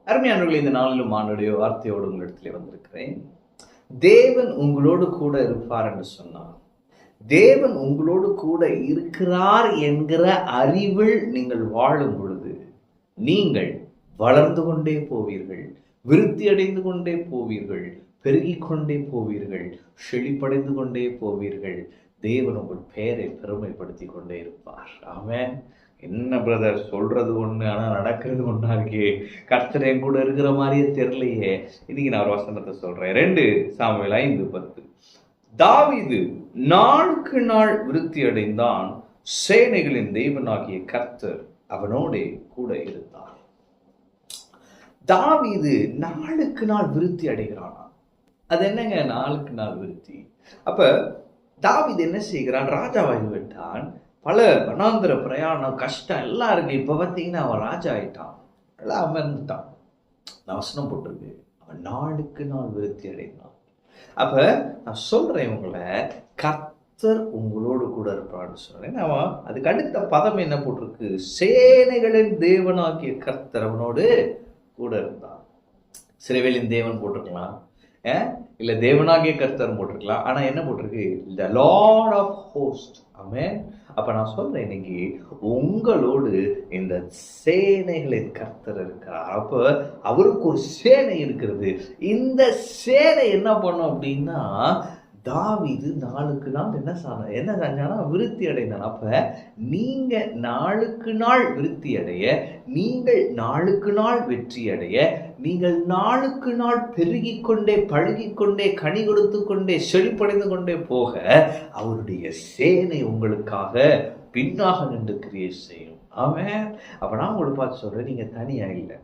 அருமையானவர்களே, இந்த நாளிலும் ஆண்டுடைய வார்த்தையோடு உங்களிடத்திலே வந்திருக்கிறேன். தேவன் உங்களோடு கூட இருப்பார் என்று சொன்னார். தேவன் உங்களோடு கூட இருக்கிறார் என்கிற அறிவில் நீங்கள் வாழும் பொழுது நீங்கள் வளர்ந்து கொண்டே போவீர்கள், விருத்தி அடைந்து கொண்டே போவீர்கள், பெருகிக் கொண்டே போவீர்கள், செழிப்படைந்து கொண்டே போவீர்கள். தேவன் உங்கள் பெயரை பெருமைப்படுத்தி கொண்டே இருப்பார். ஆமென். என்ன பிரதர் சொல்றது ஒண்ணு, ஆனா நடக்கிறது ஒண்ணா இருக்கே, கர்த்தர் என் கூட இருக்கிற மாதிரியே தெரியலையே. இன்னைக்கு நான் ஒரு வசனத்தை சொல்றேன். 2 சாமுவேல் 5:10. தாவீது நாளுக்கு நாள் விருத்தி அடைந்தான், சேனைகளின் தேவனாகிய கர்த்தர் அவனோடே கூட இருந்தார். தாவீது நாளுக்கு நாள் விருத்தி அடைகிறானா? அது என்னங்க நாளுக்கு நாள் விருத்தி? அப்ப தாவீது என்ன செய்கிறான்? ராஜாவாகி விட்டான். பல வனாந்திர பிரயாணம், கஷ்டம் எல்லாம் இருக்கு. இப்ப பார்த்தீங்கன்னா அவன் ராஜா ஆயிட்டான், எல்லாம் அமர்ந்துட்டான். நான் வசனம் போட்டிருக்கு, அவன் நாளுக்கு நாள் விருத்தி அடைந்தான். அப்ப நான் சொல்றேன், உங்களை கர்த்தர் உங்களோடு கூட இருப்பான்னு சொல்றேன். அவன் அதுக்கு அடுத்த பதம் என்ன போட்டிருக்கு? சேனைகளின் தேவனாகிய கர்த்தர் அவனோடு கூட இருந்தான். சிறைவேலின் தேவன் போட்டிருக்கலாம், இல்ல தேவனாகிய கர்த்தர் போட்டிருக்கலாம். ஆனா என்ன போட்டிருக்கு? தி லார்ட் ஆஃப் ஹோஸ்ட். ஆமென். அப்ப நான் சொல்றேன், இன்னைக்கு உங்களோடு இந்த சேனைகளின் கர்த்தர் இருக்கிறார். அப்ப அவருக்கு ஒரு சேனை இருக்கிறது. இந்த சேனை என்ன பண்ணும் அப்படின்னா, தாவீது நாளுக்கு நாள் என்ன செஞ்சானா? விருத்தி அடைந்தான். அப்ப நீங்க நாளுக்கு நாள் விருத்தி அடைய, நீங்கள் நாளுக்கு நாள் வெற்றி அடைய, நீங்கள் நாளுக்கு நாள் பெருகிக் கொண்டே பழகிக் கொண்டே கனி கொடுத்து கொண்டே செழிப்படைந்து கொண்டே போக அவருடைய சேனை உங்களுக்காக பின்னாக நின்று கிரியை செய்யும். ஆமென். அப்ப நான் உங்களுக்கு பார்த்து சொல்றேன், நீங்க தனியா இல்லை.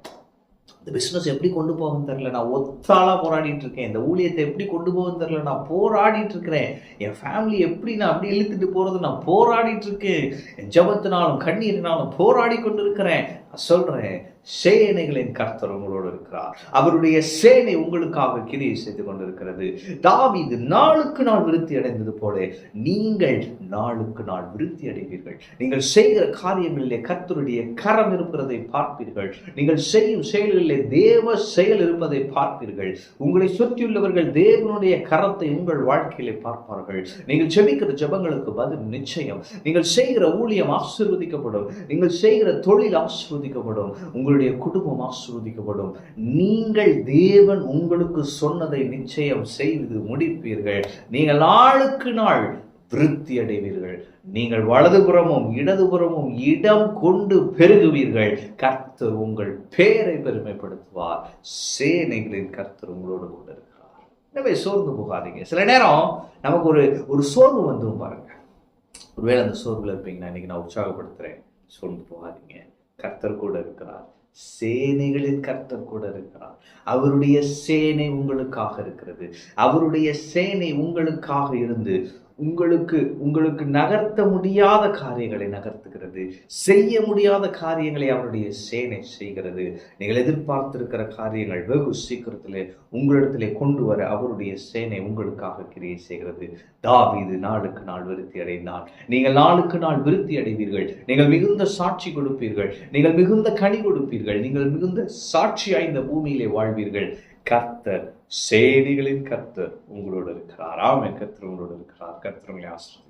இந்த பிஸ்னஸ் எப்படி கொண்டு போகணும்னு தெரியல, நான் ஒத்தாளா போராடிட்டு இருக்கேன். இந்த ஊழியத்தை எப்படி கொண்டு போகணும்னு தெரியல, நான் போராடிட்டு இருக்கிறேன். என் ஃபேமிலி எப்படி நான் அப்படி இழுத்துட்டு போறது, நான் போராடிட்டு இருக்கேன். என் ஜபத்தினாலும் கண்ணீரினாலும் போராடி கொண்டு இருக்கிறேன். சொல்றேன், சேனைகளின் கர்த்தர் உங்களோடு இருக்கிறார். அவருடைய சேனை உங்களுக்காக கிரியை செய்து கொண்டிருக்கிறது. தாவீது நாளுக்கு நாள் விருத்தி அடைந்தது போல நீங்கள் நாளுக்கு நாள் விருத்தி அடைவீர்கள். நீங்கள் செய்கிற காரியங்களிலே கர்த்தருடைய கரம் இருப்பதை பார்ப்பீர்கள். நீங்கள் செய்யும் செயல்களிலே தேவ செயல் இருப்பதை பார்ப்பீர்கள். உங்களை சுற்றியுள்ளவர்கள் தேவனுடைய கரத்தை உங்கள் வாழ்க்கையிலே பார்ப்பார்கள். நீங்கள் ஜெபிக்கிற ஜெபங்களுக்கு பதில் நிச்சயம். நீங்கள் செய்கிற ஊழியம் ஆசீர்வதிக்கப்படும். நீங்கள் செய்கிற தொழில் ஆசீர்வதிக்கப்படும். உங்களுடைய குடும்பம் ஆசீர்வதிக்கப்படும். நீங்கள் தேவன் உங்களுக்கு சொன்னதை நிச்சயம் செய்து முடிப்பீர்கள். நீங்கள் நாளுக்கு நாள் விருத்தி அடைவீர்கள். நீங்கள் வலதுபுறமும் இடதுபுறமும் இடம் கொண்டு பெருகுவீர்கள். கர்த்தர் உங்கள் பேரை பெருமைப்படுத்துவார். சேனைகளின் கர்த்தர் உங்களோடு கூட இருக்கிறார். எனவே சோர்ந்து போகாதீங்க. சில நேரம் நமக்கு ஒரு சோர்வு வந்துடும் பாருங்க. ஒருவேளை அந்த சோர்வுல இருப்பீங்கன்னா இன்னைக்கு நான் உற்சாகப்படுத்துறேன், சோர்ந்து போகாதீங்க. கர்த்தர் கூட இருக்கிறார். சேனைகளின் கர்த்தர் கூட இருக்கிறார். அவருடைய சேனை உங்களுக்காக இருக்கிறது. அவருடைய சேனை உங்களுக்காக இருந்து உங்களுக்கு நகர்த்த முடியாத காரியங்களை நகர்த்துகிறது. செய்ய முடியாத காரியங்களை அவருடைய சேனை செய்கிறது. நீங்கள் எதிர்பார்த்திருக்கிற காரியங்கள் வெகு சீக்கிரத்திலே உங்களிடத்திலே கொண்டு வர அவருடைய சேனை உங்களுக்காக கிரியை செய்கிறது. தாவீது நாளுக்கு நாள் விருத்தி அடைந்தான். நீங்கள் நாளுக்கு நாள் விருத்தி அடைவீர்கள். நீங்கள் மிகுந்த சாட்சி கொடுப்பீர்கள். நீங்கள் மிகுந்த கனி கொடுப்பீர்கள். நீங்கள் மிகுந்த சாட்சியாய் இந்த பூமியிலே வாழ்வீர்கள். கர்த்தர், சேனைகளின் கர்த்தர் உங்களோடு இருக்கிறார். ஆமென். கர்த்தர் உங்களோடு இருக்கிறார். கர்த்தர் உங்களை ஆசீர்வதிப்பார்.